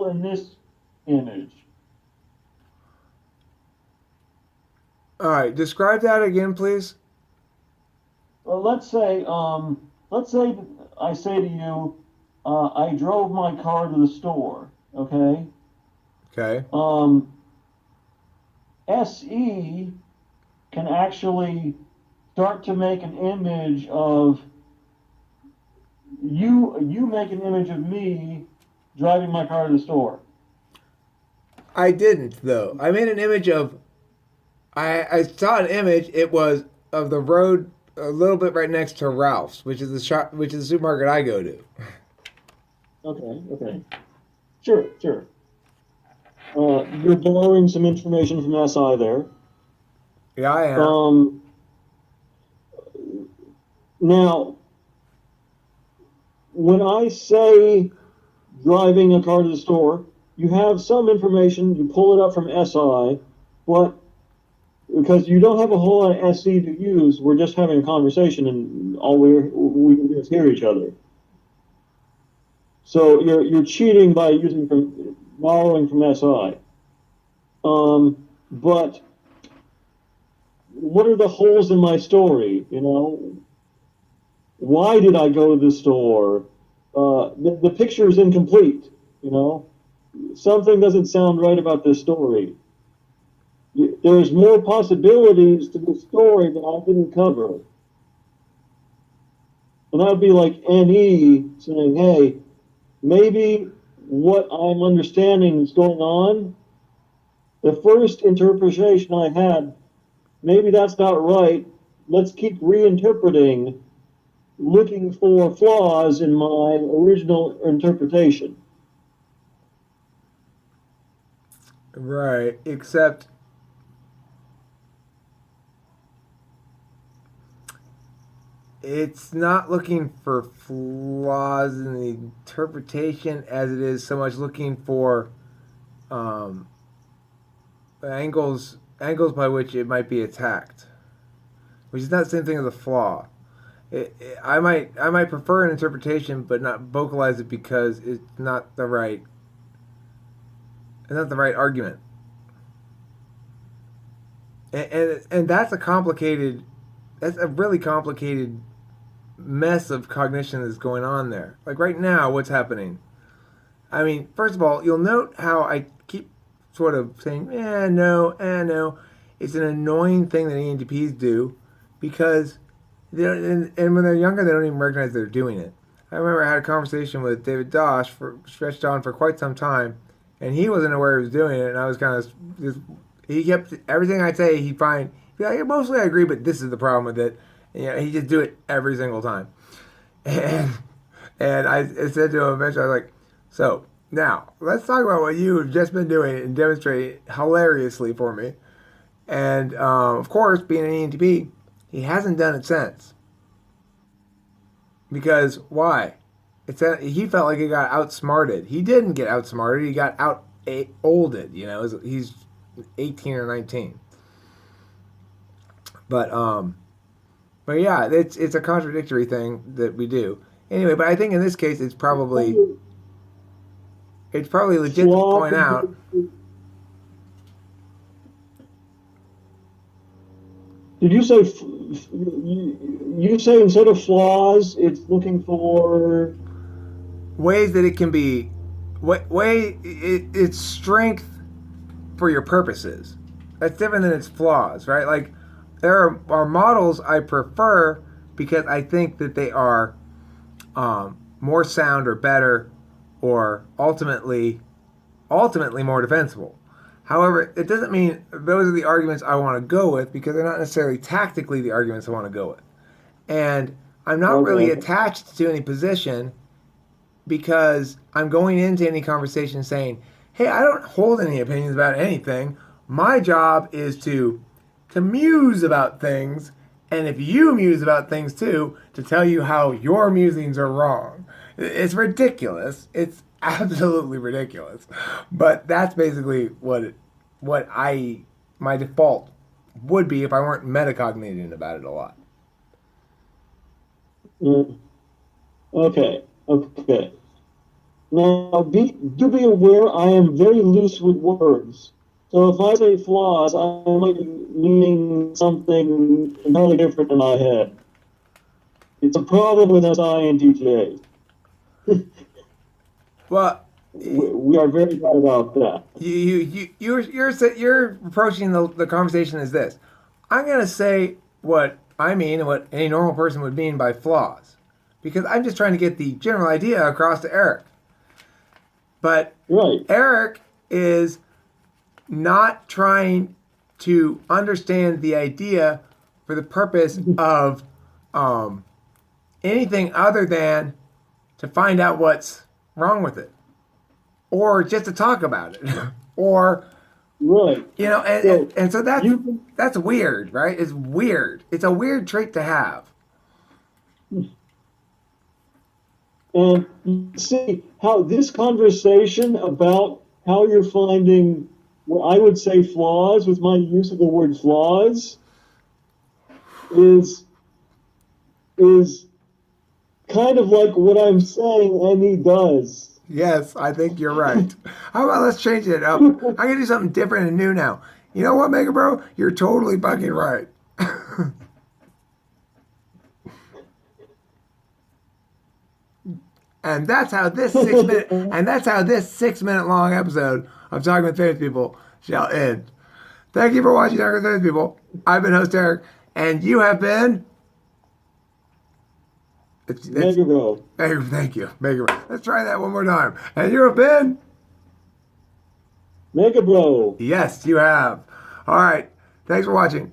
hole in this image? All right, describe that again, please. Well, let's say I say to you, I drove my car to the store. Okay. Okay. Um, SE can actually start to make an image of you. You make an image of me driving my car to the store. I didn't though. I made an image of. I saw an image. It was of the road a little bit right next to Ralph's, which is the supermarket I go to. Okay. Okay. Sure. Sure. You're borrowing some information from SI there. Yeah, I am. Um, Now, when I say driving a car to the store, you have some information, you pull it up from SI, but because you don't have a whole lot of SC to use, we're just having a conversation and all we can do is hear each other. So you're cheating by using from borrowing from SI. But what are the holes in my story? You know, why did I go to the store? The picture is incomplete. You know, something doesn't sound right about this story. There's more possibilities to the story that I didn't cover. And that would be like NE saying, hey, maybe what I'm understanding is going on, the first interpretation I had, maybe that's not right. Let's keep reinterpreting, looking for flaws in my original interpretation. Right. Except it's not looking for flaws in the interpretation as it is so much looking for um, angles by which it might be attacked, which is not the same thing as a flaw. I might prefer an interpretation, but not vocalize it because it's not the right argument, and that's a really complicated mess of cognition that's going on there. Like right now, what's happening? I mean, first of all, you'll note how I keep sort of saying, no, no. It's an annoying thing that ENTPs do because and when they're younger, they don't even recognize they're doing it. I remember I had a conversation with David Dosh for stretched on for quite some time, and he wasn't aware he was doing it, and I was kind of just, he kept everything I say he'd find. He'd be like, mostly I agree, but this is the problem with it. And, he just do it every single time, and I said to him eventually, I was like, so now let's talk about what you have just been doing and demonstrate hilariously for me. And of course, being an ENTP, he hasn't done it since. Because why? He felt like he got outsmarted. He didn't get outsmarted. He got out olded. He's 18 or 19. But but yeah, it's a contradictory thing that we do. Anyway, but I think in this case, it's probably legit to Flaw. point out. Did you say you say instead of flaws, it's looking for? Ways that it can be it's strength for your purposes. That's different than its flaws, right? Like are models I prefer because I think that they are more sound or better or ultimately more defensible. However, it doesn't mean those are the arguments I want to go with because they're not necessarily tactically the arguments I want to go with. And I'm not really Okay. attached to any position because I'm going into any conversation saying, "Hey, I don't hold any opinions about anything. My job is to muse about things, and if you muse about things too, to tell you how your musings are wrong." It's ridiculous. It's absolutely ridiculous. But that's basically what I my default would be if I weren't metacogniting about it a lot. Mm, okay. Okay. Now, do be aware I am very loose with words. So if I say flaws, I might be meaning something entirely different in my head. It's a problem with us INTJs. Well, We are very bad about that. you're approaching the conversation as this. I'm gonna say what I mean and what any normal person would mean by flaws, because I'm just trying to get the general idea across to Eric. But Right. Eric is not trying to understand the idea for the purpose of anything other than to find out what's wrong with it, or just to talk about it, or Right. and so You that's weird, right? It's weird. It's a weird trait to have. and you see how this conversation about how you're finding what I would say flaws with my use of the word flaws is is kind of like what I'm saying and he does. Yes, I think you're right. How about let's change it up? I'm gonna do something different and new now. You know what, Mega Bro? You're totally fucking right. And that's how this 6 minute long episode of Talking with Famous People shall end. Thank you for watching Talking with Famous People. I've been host Eric, and you have been. Megabro. Thank you, Mega Bro. Let's try that one more time. And you have been. Megabro. Yes, you have. All right. Thanks for watching.